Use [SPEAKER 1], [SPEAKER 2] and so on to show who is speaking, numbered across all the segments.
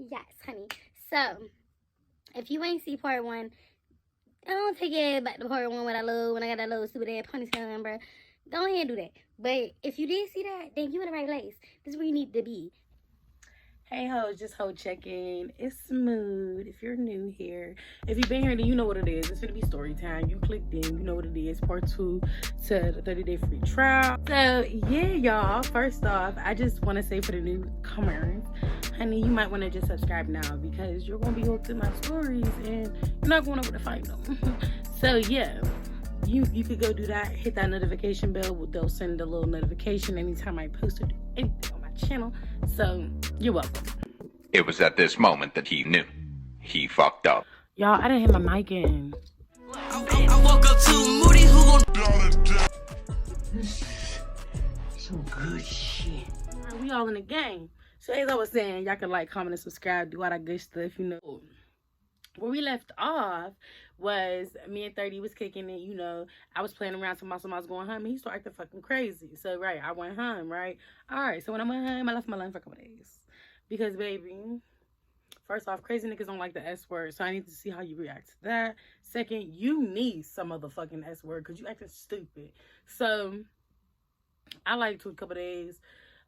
[SPEAKER 1] Yes, honey. So, if you ain't see part one, I don't take it back to part one when I got that little stupid ass ponytail on, bro. Go ahead and do that. But if you did see that, then you in the right place. This is where you need to be.
[SPEAKER 2] Hey hoes, just hoe checking. It's Smooth. If you're new here, if you've been here, then you know what it is. It's gonna be story time. You clicked in, you know what it is. Part 2 to the 30-day free trial. So yeah, y'all. First off, I just want to say for the newcomers, honey, you might want to just subscribe now because you're gonna be hooked to my stories and you're not going over to find them. So yeah. You could go do that. Hit that notification bell. They'll send a little notification anytime I post anything on my channel. So you're welcome.
[SPEAKER 3] It was at this moment that he knew. He fucked up.
[SPEAKER 2] Y'all, I didn't hit my mic in.
[SPEAKER 4] I woke up too moody. Who gon'
[SPEAKER 5] Some good shit.
[SPEAKER 2] We all in the game. So as I was saying, y'all can like, comment, and subscribe, do all that good stuff, you know. Where we left off was me and 30 was kicking it, you know. I was playing around, somebody was going home, and he started acting fucking crazy. So, right, I went home, right? All right, so when I went home, I left my life for a couple days. Because, baby, first off, crazy niggas don't like the S word, so I need to see how you react to that. Second, you need some motherfucking S word because you acting stupid. So, I like took a couple days.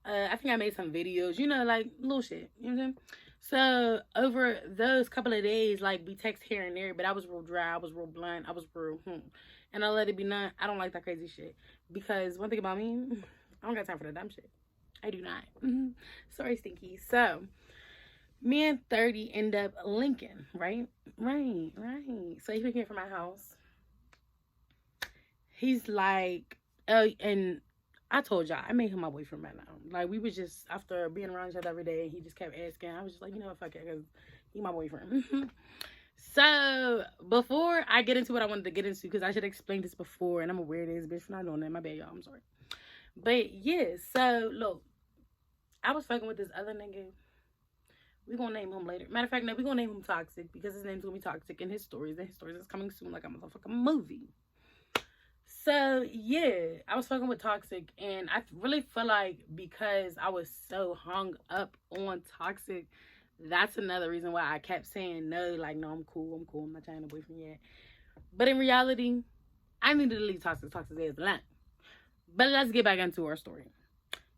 [SPEAKER 2] I think I made some videos, you know, like little shit, you know what I'm saying? So over those couple of days, like we text here and there, but I was real dry, I was real blunt, I was real and I let it be known, I don't like that crazy shit. Because one thing about me, I don't got time for that dumb shit. I do not. Sorry, Stinky. So me and 30 end up linking, right? Right. So he came from my house. He's like, oh, and I told y'all, I made him my boyfriend right now. Like, we was just, after being around each other every day, he just kept asking. I was just like, you know what, fuck it, because he my boyfriend. So, before I get into what I wanted to get into, because I should have explained this before, and I'm a weird ass bitch for not doing that. My bad, y'all, I'm sorry. But, yeah, so, look, I was fucking with this other nigga. We gonna name him later. Matter of fact, no, we gonna name him Toxic, because his name's gonna be Toxic in his stories, and his stories is coming soon like a motherfucking movie. So, yeah, I was fucking with Toxic, and I really feel like because I was so hung up on Toxic, that's another reason why I kept saying no, like, no, I'm cool, I'm not trying to boyfriend yet. But in reality, I needed to leave Toxic's ass alone. But let's get back into our story.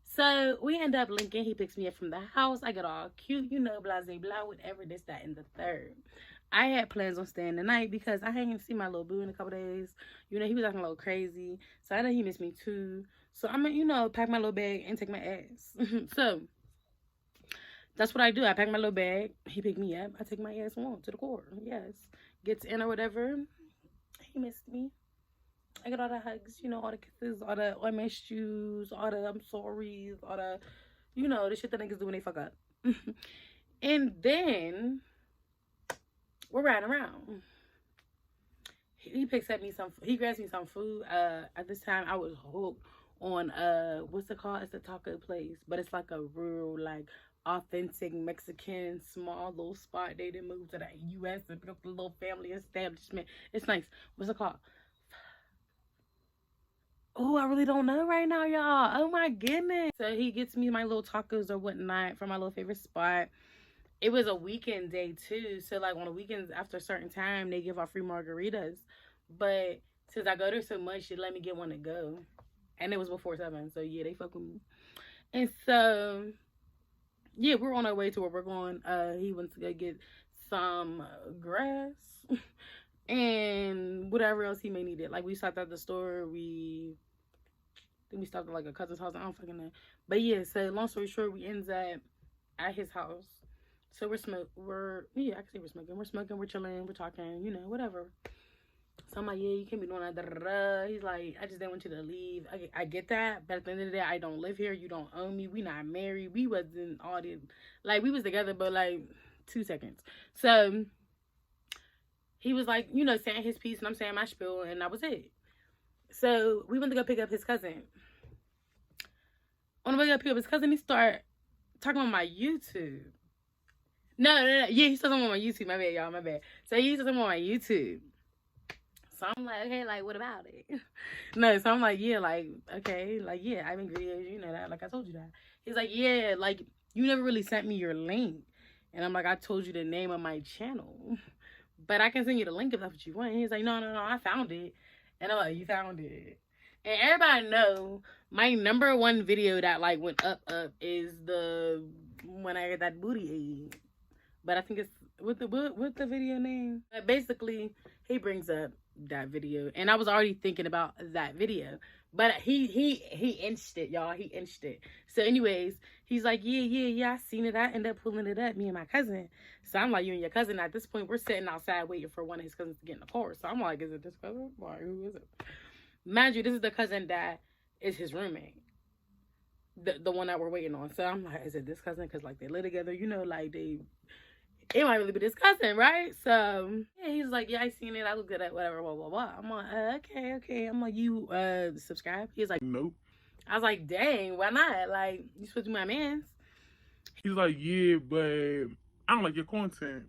[SPEAKER 2] So, we end up linking, he picks me up from the house, I get all cute, you know, blah, blah, blah, whatever, this, that, and the third. I had plans on staying the night because I hadn't seen my little boo in a couple days. You know, he was acting a little crazy. So I know he missed me too. So I'm gonna, you know, pack my little bag and take my ass. So that's what I do. I pack my little bag. He picked me up. I take my ass on to the core. Yes. Gets in or whatever. He missed me. I get all the hugs, you know, all the kisses, all the I missed yous, all the I'm sorry, all the, you know, the shit that niggas do when they fuck up. And then we're riding around. He picks up me some, he grabs me some food. At this time I was hooked on what's it called? It's a taco place, but it's like a real, like, authentic Mexican small little spot. They didn't move to the US and pick up the little family establishment. It's nice. What's it called? Oh, I really don't know right now, y'all. Oh my goodness. So he gets me my little tacos or whatnot from my little favorite spot. It was a weekend day too, so like on the weekends after a certain time they give out free margaritas. But since I go there so much, they let me get one to go, and it was before 7. So yeah, they fuck with me. And so yeah, we're on our way to where we're going. He went to go get some grass and whatever else he may need it. Like we stopped at the store. We stopped at like a cousin's house. I don't fucking know. But yeah, so long story short, we ends up at his house. So we're smoking, we're smoking, we're chilling, we're talking, you know, whatever. So I'm like, yeah, you can't be doing that, da, da, da. He's like, I just didn't want you to leave. I get that, but at the end of the day, I don't live here, you don't own me, we not married, we wasn't all this, like, we was together, but like, 2 seconds. So, he was like, you know, saying his piece, and I'm saying my spiel, and that was it. So, we went to go pick up his cousin. On the way to go pick up his cousin, he started talking about my YouTube. No. Yeah, he said something on my YouTube. My bad, y'all. My bad. So he said something on my YouTube. So I'm like, okay, like, what about it? No, so I'm like, yeah, like, okay, like, yeah, I make videos, you know that. Like, I told you that. He's like, yeah, like, you never really sent me your link. And I'm like, I told you the name of my channel, but I can send you the link if that's what you want. And he's like, no, I found it. And I'm like, you found it. And everybody know my number one video that like went up is the when I got that booty aid. But I think it's what the video name. But basically, he brings up that video, and I was already thinking about that video. But he inched it, y'all. He inched it. So, anyways, he's like, yeah, I seen it. I ended up pulling it up, me and my cousin. So I'm like, you and your cousin. At this point, we're sitting outside waiting for one of his cousins to get in the car. So I'm like, is it this cousin? Or who is it? Mind you, this is the cousin that is his roommate. The one that we're waiting on. So I'm like, is it this cousin? Because, like, they live together. You know, like, it might really be this cousin, right? So, yeah, he's like, yeah, I seen it. I looked at it, whatever, blah, blah, blah. I'm like, okay. I'm like, you subscribe? He's like,
[SPEAKER 6] nope.
[SPEAKER 2] I was like, dang, why not? Like, you supposed to be my mans.
[SPEAKER 6] He's like, yeah, but I don't like your content.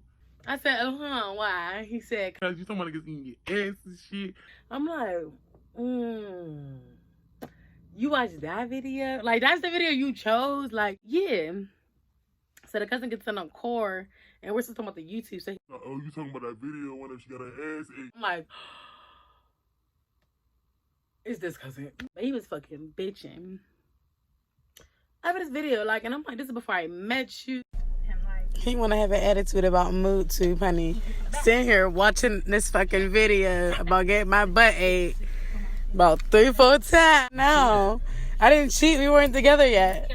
[SPEAKER 2] I said, why? He said,
[SPEAKER 6] because you talking about niggas eating your ass and shit.
[SPEAKER 2] I'm like, you watched that video? Like, that's the video you chose? Like, yeah. So the cousin gets in a car, and we're still talking about the YouTube. So
[SPEAKER 6] Oh, you talking about that video when she got her ass ate?
[SPEAKER 2] I'm like, it's this cousin. But he was fucking bitching over this video, like, and I'm like, this is before I met you. He want to have an attitude about mood too, honey. Sitting here watching this fucking video about getting my butt ate about 3-4 times. No, I didn't cheat. We weren't together yet.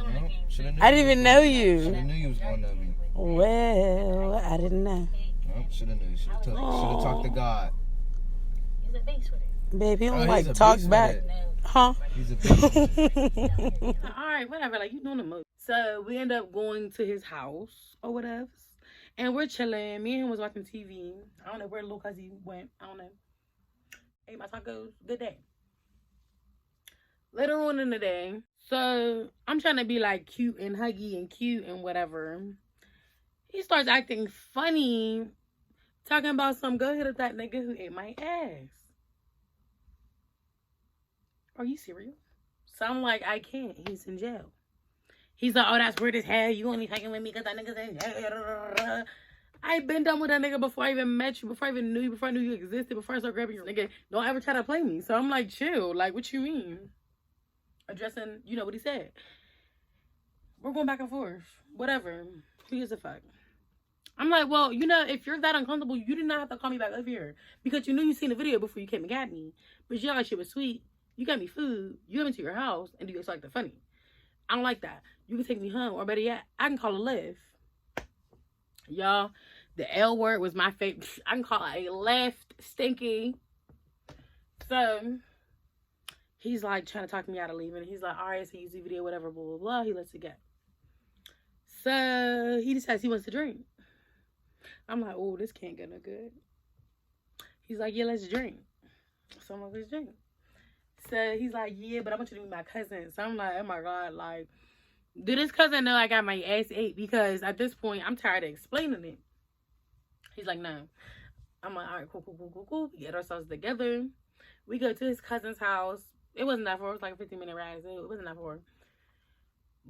[SPEAKER 2] I didn't even know you.
[SPEAKER 7] Shoulda knew you was gonna know me.
[SPEAKER 2] Well, I didn't know.
[SPEAKER 7] No, shoulda knew. Shoulda talked to God.
[SPEAKER 1] He's a beast with it.
[SPEAKER 2] Baby, you don't
[SPEAKER 7] He's
[SPEAKER 2] like
[SPEAKER 7] a
[SPEAKER 2] talk
[SPEAKER 7] beast
[SPEAKER 2] back.
[SPEAKER 7] with it.
[SPEAKER 2] Huh?
[SPEAKER 7] He's a beast with it.
[SPEAKER 2] Alright, whatever. Like, you doing the most. So, we end up going to his house or whatever. And we're chilling. Me and him was watching TV. I don't know where little cousin went. I don't know. Ate my tacos. Good day. Later on in the day, so I'm trying to be like cute and huggy and cute and whatever. He starts acting funny, talking about some go hit of that nigga who ate my ass. Are you serious? So I'm like, I can't. He's in jail. He's like, oh, that's weird as hell. You only fucking with me because that nigga's in jail. I've been done with that nigga before I even met you, before I even knew you, before I knew you existed, before I started grabbing your nigga. Don't ever try to play me. So I'm like, chill. Like, what you mean? Addressing, you know what he said. We're going back and forth. Whatever. Who gives a fuck? I'm like, well, you know, if you're that uncomfortable, you did not have to call me back up here. Because you knew you seen the video before you came and got me. But y'all shit was sweet. You got me food. You got me to your house. And do you like the funny? I don't like that. You can take me home. Or better yet, I can call a lift. Y'all, the L word was my favorite. I can call it a left stinky. So he's like trying to talk me out of leaving. He's like, all right, so use the video, whatever, blah, blah, blah. He lets it go. So he decides he wants to drink. I'm like, oh, this can't get no good. He's like, yeah, let's drink. So I'm like, let's drink. So he's like, yeah, but I want you to meet my cousin. So I'm like, oh my God, like, do this cousin know I got my ass ate? Because at this point, I'm tired of explaining it. He's like, no. I'm like, all right, cool. We get ourselves together. We go to his cousin's house. It wasn't that far. It was like a 15-minute ride. So it wasn't that far.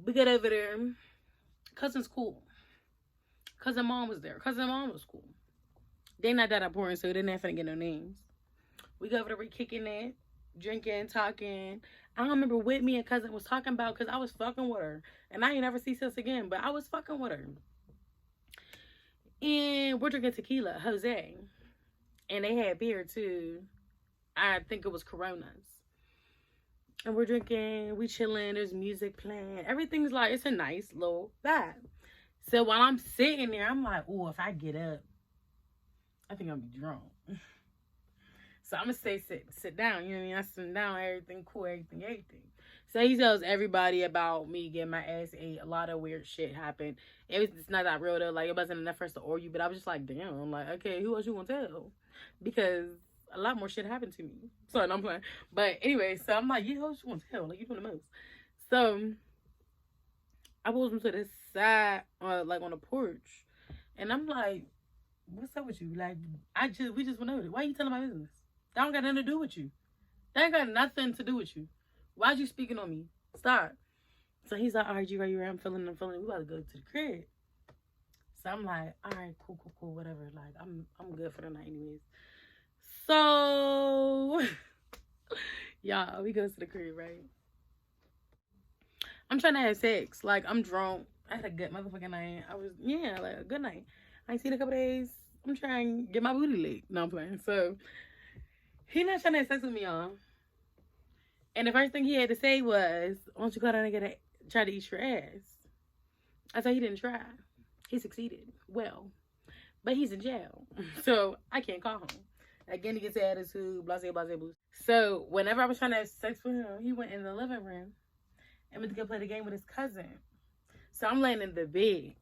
[SPEAKER 2] We get over there. Cousin's cool. Cousin mom was there. Cousin mom was cool. They not that important, so they're not finna get no names. We go over there, we kicking it, drinking, talking. I don't remember what me and cousin was talking about because I was fucking with her. And I ain't never see sis again, but I was fucking with her. And we're drinking tequila, Jose. And they had beer too. I think it was Coronas. And we're drinking, we chilling, there's music playing. Everything's like, it's a nice little vibe. So while I'm sitting there, I'm like, oh, if I get up, I think I'm gonna be drunk. So I'm gonna stay sit down, you know what I mean? I sit down, everything cool, everything. So he tells everybody about me getting my ass ate. A lot of weird shit happened. It's not that real though. Like, it wasn't enough for us to argue, but I was just like, damn. I'm like, okay, who else you gonna tell? Because a lot more shit happened to me. So I'm playing. But anyway, so I'm like, yeah, who else you gonna tell? Like, you doing the most. So I pulls him to the side, like on the porch, and I'm like, what's up with you? Like, we just went over it. Why you telling my business? That don't got nothing to do with you. That ain't got nothing to do with you. Why'd you speaking on me? Stop. So he's like, all right, you right, I'm feeling. We about to go to the crib. So I'm like, all right, cool, whatever. Like, I'm good for the night anyways. So, y'all, we go to the crib, right? I'm trying to have sex. Like, I'm drunk. I had a good motherfucking night. Like, a good night. I ain't seen a couple days. I'm trying to get my booty licked. No, I'm playing. So, he not trying to have sex with me, y'all. And the first thing he had to say was, why don't you go down and try to eat your ass? I said he didn't try. He succeeded. Well, but he's in jail. So, I can't call him. Again, he gets an attitude, blase, blase, blue. So, whenever I was trying to have sex with him, he went in the living room and went to go play the game with his cousin. So, I'm laying in the bed.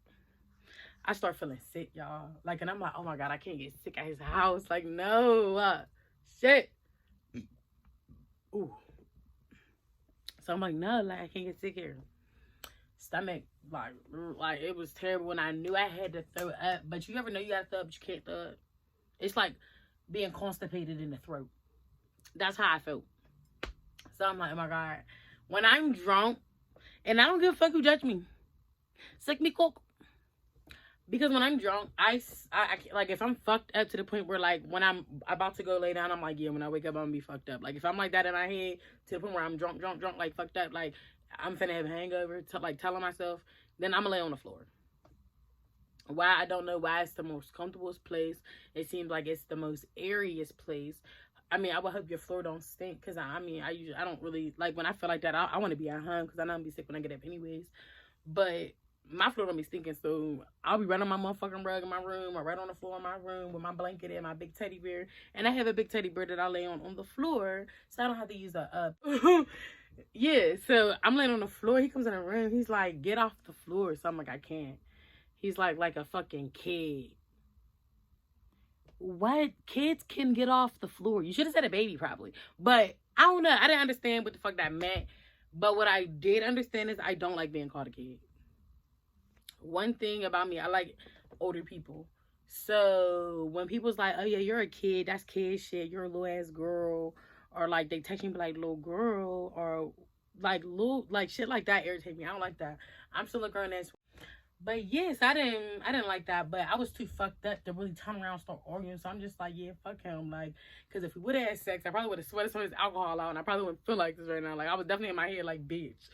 [SPEAKER 2] I start feeling sick, y'all. Like, and I'm like, oh my God, I can't get sick at his house. Like, no. Shit. Ooh. So, I'm like, no, like, I can't get sick here. Stomach, like it was terrible when I knew I had to throw up. But you ever know you gotta throw up, but you can't throw up? It's like being constipated in the throat. That's how I felt. So I'm like, oh my God. When I'm drunk, and I don't give a fuck who judge me. Suck me coke. Because when I'm drunk, I like, if I'm fucked up to the point where, like, when I'm about to go lay down, I'm like, yeah, when I wake up, I'm gonna be fucked up. Like, if I'm like that in my head, to the point where I'm drunk, like, fucked up, like, I'm finna have a hangover, like, telling myself, then I'm gonna lay on the floor. Why? I don't know why it's the most comfortable place. It seems like it's the most airiest place. I mean, I would hope your floor don't stink, because, I don't really, like, when I feel like that, I want to be at home, because I know I'm gonna be sick when I get up anyways. But my floor don't be stinking, so I'll be right on my motherfucking rug in my room, or right on the floor in my room with my blanket and my big teddy bear. And I have a big teddy bear that I lay on the floor, so I don't have to use a yeah, so I'm laying on the floor. He comes in the room. He's like, get off the floor. So I'm like, I can't. He's like a fucking kid. What? Kids can get off the floor. You should have said a baby, probably. But I don't know. I didn't understand what the fuck that meant. But what I did understand is I don't like being called a kid. One thing about me, I like older people. So when people's like, oh yeah, you're a kid, that's kid shit, you're a little ass girl, or like they text me like little girl, or like little, like shit like that irritate me. I don't like that. I'm still a grown ass. But yes, I didn't like that, but I was too fucked up to really turn around and start arguing. So I'm just like, yeah, fuck him. Like, because if we would have had sex, I probably would have sweated some of his alcohol out, and I probably wouldn't feel like this right now. Like, I was definitely in my head like, bitch.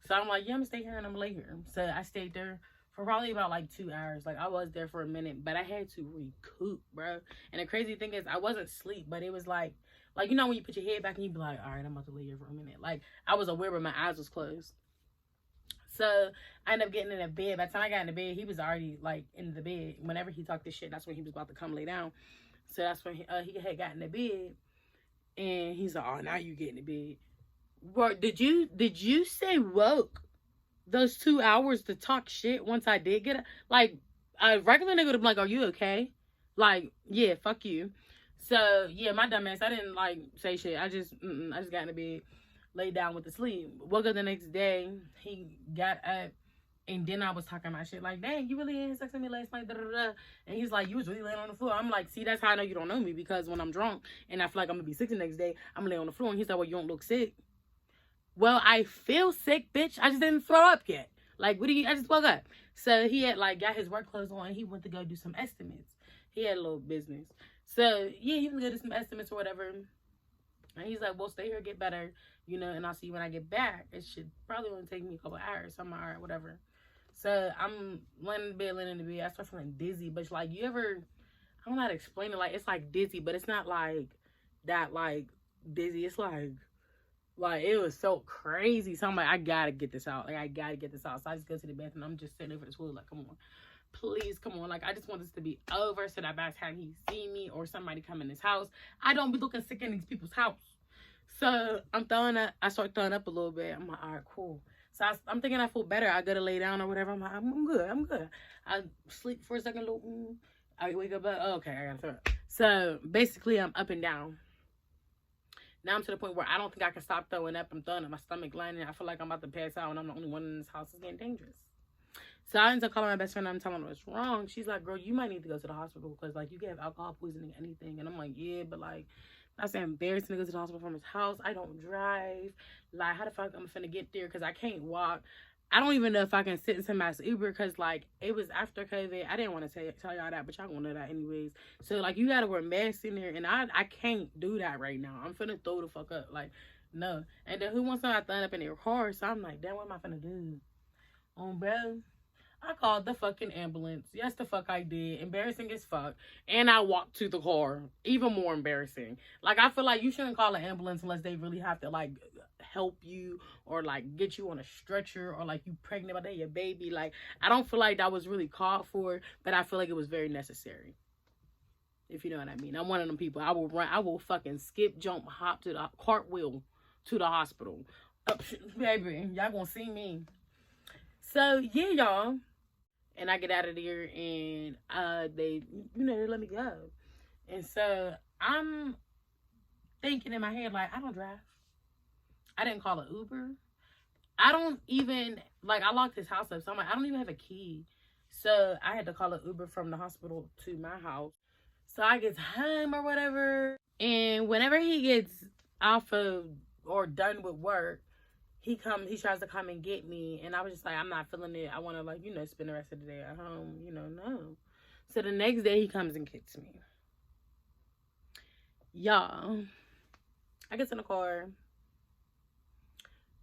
[SPEAKER 2] So I'm like, yeah, I'm gonna stay here and I'm gonna lay here. So I stayed there for probably about like 2 hours. Like, I was there for a minute, but I had to recoup, bro. And the crazy thing is, I wasn't asleep, but it was like, you know, when you put your head back and you be like, all right, I'm about to lay here for a minute. Like, I was aware, but my eyes was closed. So I ended up getting in the bed. By the time I got in the bed, he was already like in the bed. Whenever he talked this shit, that's when he was about to come lay down. So that's when he had gotten in the bed, and he's like, oh, now you get in the bed. Bro, did you say woke those 2 hours to talk shit once I did get it? Like, a regular nigga would have been like, are you okay? Like, yeah, fuck you. So, yeah, my dumb ass, I didn't, like, say shit. I just got in the bed, laid down with the sleep. Woke up the next day, he got up, and then I was talking my shit, like, dang, you really had sex with me last night, da-da-da-da. And he's like, you was really laying on the floor. I'm like, see, that's how I know you don't know me, because when I'm drunk, and I feel like I'm gonna be sick the next day, I'm gonna lay on the floor. And he's like, well, you don't look sick. Well, I feel sick, bitch. I just didn't throw up yet. Like, I just woke up. So he had, like, got his work clothes on, and he went to go do some estimates. He had a little business. So, yeah, he went to go do some estimates or whatever. And he's like, well, stay here, get better, you know, and I'll see you when I get back. It should probably only take me a couple hours. So I'm like, all right, whatever. So I'm laying in the bed. I start feeling dizzy. But it's like, I don't know how to explain it. Like, it's like dizzy, but it's not like that, like, dizzy. It's like it was so crazy. So I'm like, I gotta get this out. Like, I gotta get this out. So I just go to the bathroom. I'm just sitting over the toilet, like, come on. Please, come on. Like, I just want this to be over so that by the time he see me or somebody come in his house, I don't be looking sick in these people's house. So I'm throwing up. I start throwing up a little bit. I'm like, all right, cool. So I'm thinking I feel better. I go to lay down or whatever. I'm like, I'm good. I sleep for a second. I wake up. Okay, I gotta throw up. So basically, I'm up and down. Now I'm to the point where I don't think I can stop throwing up. I'm throwing up, my stomach lining. I feel like I'm about to pass out, and I'm the only one in this house. It's getting dangerous. So I ended up calling my best friend. I'm telling her what's wrong. She's like, girl, you might need to go to the hospital because, like, you can have alcohol poisoning, anything. And I'm like, yeah, but, like, that's embarrassing to go to the hospital from his house. I don't drive. Like, how the fuck I'm finna get there? Because I can't walk. I don't even know if I can sit in somebody's Uber because, like, it was after COVID. I didn't want to tell y'all that, but y'all gonna know that anyways. So, like, you gotta wear masks in there, and I can't do that right now. I'm finna throw the fuck up. Like, no. And then who wants somebody throwing up in their car? So I'm like, damn, what am I finna do? Bro. I called the fucking ambulance. Yes, the fuck I did. Embarrassing as fuck. And I walked to the car. Even more embarrassing. Like, I feel like you shouldn't call an ambulance unless they really have to, like, help you or, like, get you on a stretcher or, like, you pregnant about that, your baby. Like, I don't feel like that was really called for, but I feel like it was very necessary. If you know what I mean. I'm one of them people. I will fucking skip, jump, hop to the cartwheel to the hospital. Baby, y'all gonna see me. So, yeah, y'all. And I get out of there and they let me go. And so I'm thinking in my head, like, I don't drive. I didn't call an Uber. I don't even, like, I locked his house up. So I'm like, I don't even have a key. So I had to call an Uber from the hospital to my house. So I get home or whatever. And whenever he gets off of or done with work, he tries to come and get me, and I was just like, I'm not feeling it. I want to, like, spend the rest of the day at home, no. So the next day, he comes and gets me. Y'all, I get in the car.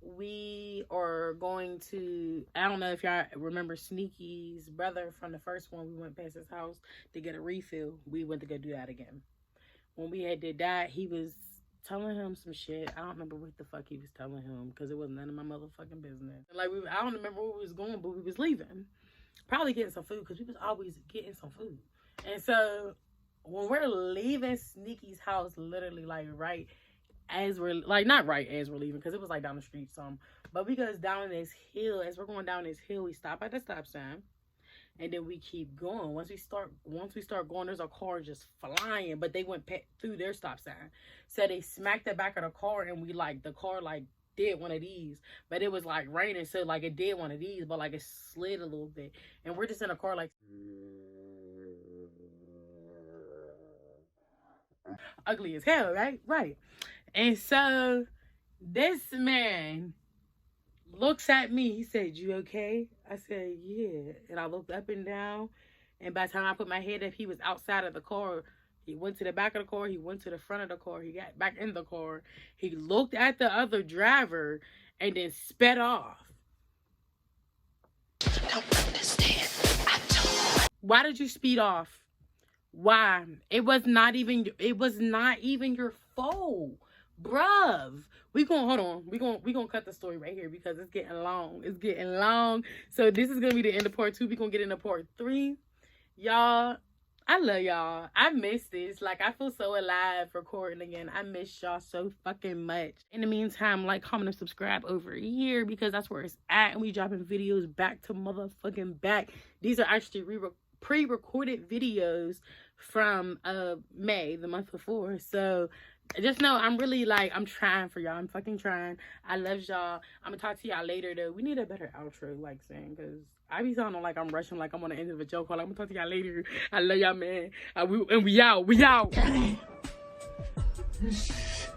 [SPEAKER 2] We are going to, I don't know if y'all remember Sneaky's brother from the first one. We went past his house to get a refill. We went to go do that again. When we had did that, he was telling him some shit. I don't remember what the fuck he was telling him because it was none of my motherfucking business. Like, I don't remember where we was going, but we was leaving. Probably getting some food because we was always getting some food. And so when we're leaving Sneaky's house, literally, like, right as we're, like, not right as we're leaving because it was, like, down the street some. But we goes down this hill. As we're going down this hill, we stop at the stop sign. And then we keep going. Once we start going, there's a car just flying, but they went through their stop sign. So they smacked the back of the car, and the car, like, did one of these. But it was, like, raining, so, like, it did one of these, but, like, it slid a little bit. And we're just in a car, like, ugly as hell, right? Right. And so this man looks at me. He said, "You okay?" I said, "Yeah." And I looked up and down. And by the time I put my head up, he was outside of the car. He went to the back of the car. He went to the front of the car. He got back in the car. He looked at the other driver and then sped off. Don't understand. Why did you speed off? Why? It was not even your fault. Bruv, hold on. We gonna cut the story right here because it's getting long. It's getting long. So this is gonna be the end of part 2. We gonna get into part 3. Y'all, I love y'all. I miss this. Like, I feel so alive recording again. I miss y'all so fucking much. In the meantime, like, comment, and subscribe over here because that's where it's at. And we dropping videos back to motherfucking back. These are actually pre-recorded videos from May, the month before. So just know I'm really, like, I'm trying for y'all. I'm fucking trying. I love y'all. I'm gonna talk to y'all later, though. We need a better outro, like, saying, because I be sounding like I'm rushing, like I'm on the end of a joke. Like, I'm gonna talk to y'all later. I love y'all, man. And we out. We out.
[SPEAKER 5] This is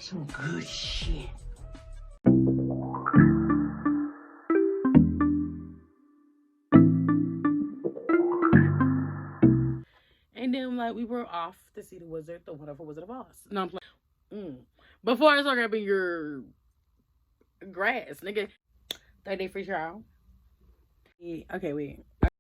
[SPEAKER 5] some good shit.
[SPEAKER 2] And then, like, we were off to see the wonderful Wizard of Oz. No, I'm playing. Before I start grabbing your grass, nigga. 30-day free trial. Yeah, okay, wait.